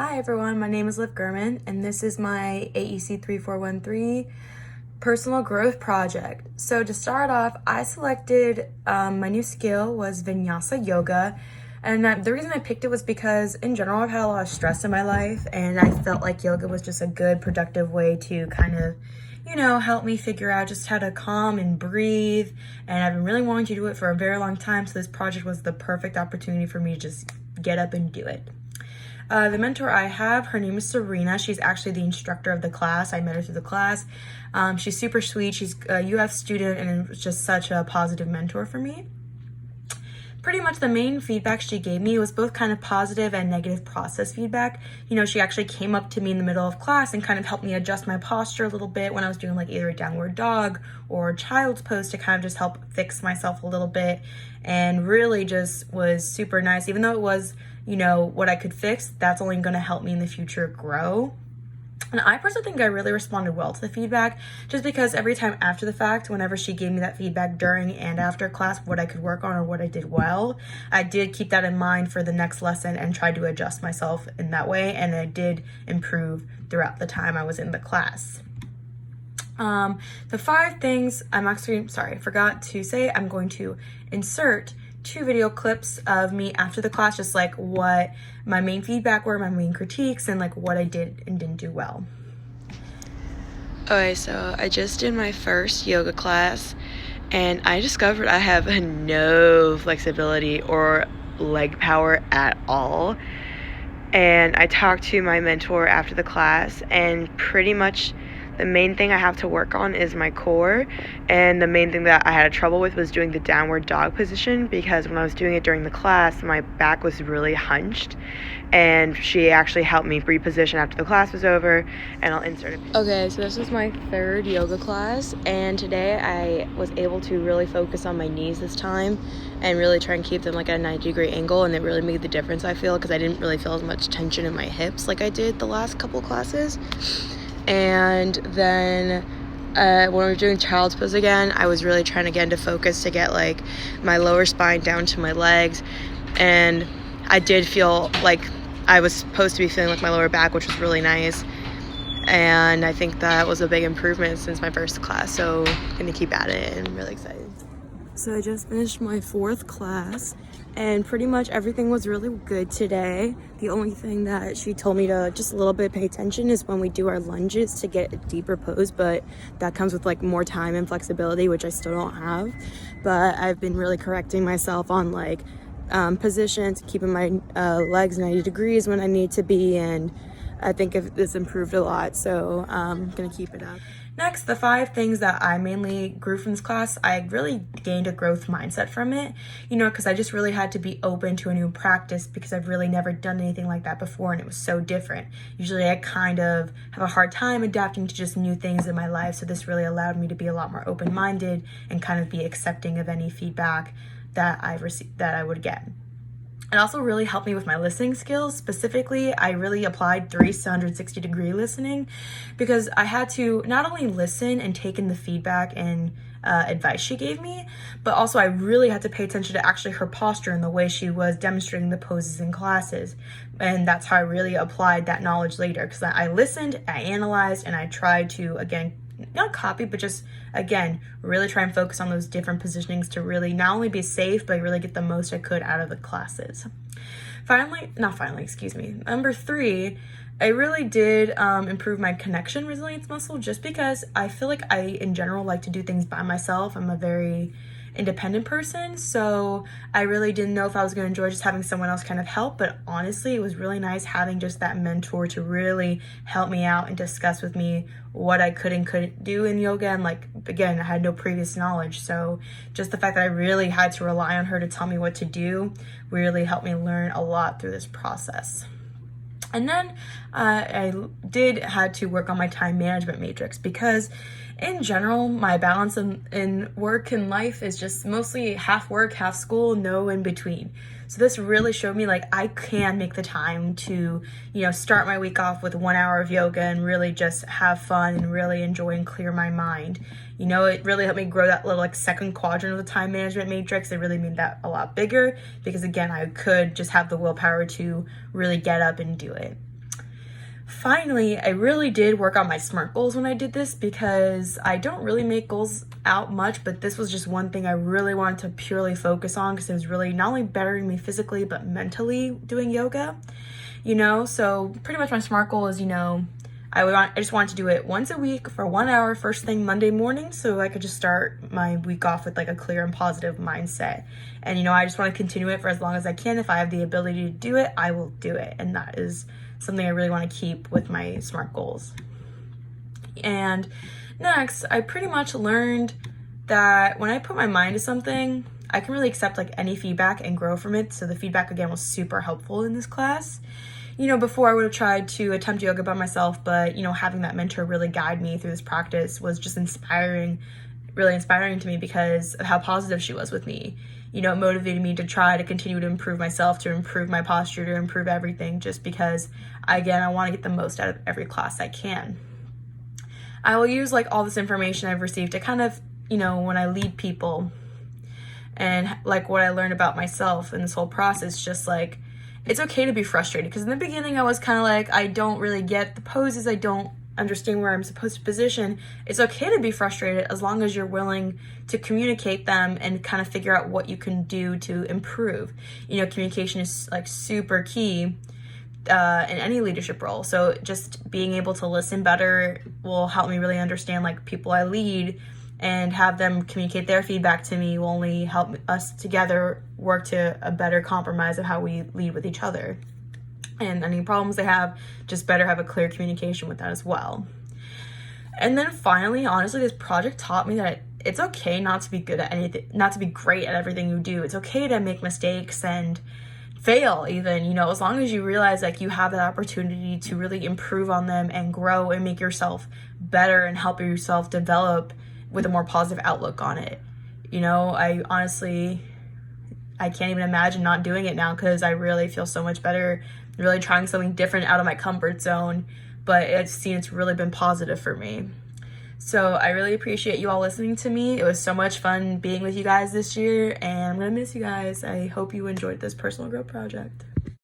Hi everyone, my name is Liv Gurman and this is my AEC3413 personal growth project. So to start off, I selected my new skill was Vinyasa Yoga, and the reason I picked it was because in general I've had a lot of stress in my life and I felt like yoga was just a good productive way to kind of help me figure out just how to calm and breathe, and I've been really wanting to do it for a very long time, so this project was the perfect opportunity for me to just get up and do it. The mentor I have, her name is Serena. She's actually the instructor of the class. I met her through the class. She's super sweet. She's a UF student and was just such a positive mentor for me. Pretty much the main feedback she gave me was both kind of positive and negative process feedback. She actually came up to me in the middle of class and kind of helped me adjust my posture a little bit when I was doing like either a downward dog or child's pose to kind of just help fix myself a little bit, and really just was super nice. Even though it was what I could fix, that's only going to help me in the future grow. And I personally think I really responded well to the feedback, just because every time after the fact, whenever she gave me that feedback during and after class, what I could work on or what I did well, I did keep that in mind for the next lesson and tried to adjust myself in that way, and I did improve throughout the time I was in the class. The 5 things I forgot to say, I'm going to insert 2 video clips of me after the class, just like what my main feedback were, my main critiques, and like what I did and didn't do well. Okay, so I just did my first yoga class and I discovered I have no flexibility or leg power at all. And I talked to my mentor after the class, and pretty much the main thing I have to work on is my core, and the main thing that I had trouble with was doing the downward dog position, because when I was doing it during the class, my back was really hunched, and she actually helped me reposition after the class was over, and I'll insert it. Okay, so this was my 3rd yoga class, and today I was able to really focus on my knees this time and really try and keep them like at a 90-degree angle, and it really made the difference, I feel, because I didn't really feel as much tension in my hips like I did the last couple classes. And then when we were doing child's pose again, I was really trying again to focus to get like my lower spine down to my legs, and I did feel like I was supposed to be feeling like my lower back, which was really nice, and I think that was a big improvement since my first class, so I'm gonna keep at it and I'm really excited. So I just finished my 4th class, and pretty much everything was really good today. The only thing that she told me to just a little bit pay attention is when we do our lunges to get a deeper pose, but that comes with like more time and flexibility, which I still don't have. But I've been really correcting myself on like positions, keeping my legs 90 degrees when I need to be, and I think it's improved a lot, so I'm gonna keep it up. Next, the 5 things that I mainly grew from this class, I really gained a growth mindset from it, because I just really had to be open to a new practice, because I've really never done anything like that before and it was so different. Usually I kind of have a hard time adapting to just new things in my life, so this really allowed me to be a lot more open-minded and kind of be accepting of any feedback that I would get. It also really helped me with my listening skills. Specifically, I really applied 360-degree listening, because I had to not only listen and take in the feedback and advice she gave me, but also I really had to pay attention to actually her posture and the way she was demonstrating the poses in classes. And that's how I really applied that knowledge later, because I listened, I analyzed, and I tried to, again, not copy, but just, again, really try and focus on those different positionings to really not only be safe, but really get the most I could out of the classes. Number 3, I really did improve my connection resilience muscle, just because I feel like I, in general, like to do things by myself. I'm a very independent person, so I really didn't know if I was going to enjoy just having someone else kind of help, but honestly it was really nice having just that mentor to really help me out and discuss with me what I could and couldn't do in yoga, and like, again, I had no previous knowledge, so just the fact that I really had to rely on her to tell me what to do really helped me learn a lot through this process. And then I had to work on my time management matrix, because in general, my balance in work and life is just mostly half work, half school, no in between. So this really showed me like I can make the time to, start my week off with 1 hour of yoga and really just have fun and really enjoy and clear my mind. It really helped me grow that little like second quadrant of the time management matrix. It really made that a lot bigger, because again, I could just have the willpower to really get up and do it. Finally, I really did work on my SMART goals when I did this, because I don't really make goals out much, but this was just one thing I really wanted to purely focus on, because it was really not only bettering me physically but mentally doing yoga, so pretty much my SMART goal is, I just wanted to do it once a week for 1 hour first thing Monday morning, so I could just start my week off with like a clear and positive mindset. And I just want to continue it for as long as I can. If I have the ability to do it, I will do it. And that is something I really want to keep with my SMART goals. And next, I pretty much learned that when I put my mind to something, I can really accept like any feedback and grow from it. So the feedback again was super helpful in this class. Before I would have tried to attempt yoga by myself, but having that mentor really guide me through this practice was just really inspiring to me, because of how positive she was with me. It motivated me to try to continue to improve myself, to improve my posture, to improve everything, just because, again, I want to get the most out of every class I can. I will use like all this information I've received to kind of, when I lead people, and like what I learned about myself in this whole process, just like, it's okay to be frustrated, because in the beginning I was kind of like, I don't really get the poses, I don't understand where I'm supposed to position. It's okay to be frustrated as long as you're willing to communicate them and kind of figure out what you can do to improve. Communication is like super key in any leadership role. So just being able to listen better will help me really understand like people I lead, and have them communicate their feedback to me will only help us together work to a better compromise of how we lead with each other. And any problems they have, just better have a clear communication with that as well. And then finally, honestly, this project taught me that it's okay not to be good at anything, not to be great at everything you do. It's okay to make mistakes and fail even, as long as you realize like you have that opportunity to really improve on them and grow and make yourself better and help yourself develop with a more positive outlook on it. I honestly, I can't even imagine not doing it now, because I really feel so much better, really trying something different out of my comfort zone, but it's really been positive for me. So I really appreciate you all listening to me. It was so much fun being with you guys this year, and I'm gonna miss you guys. I hope you enjoyed this personal growth project.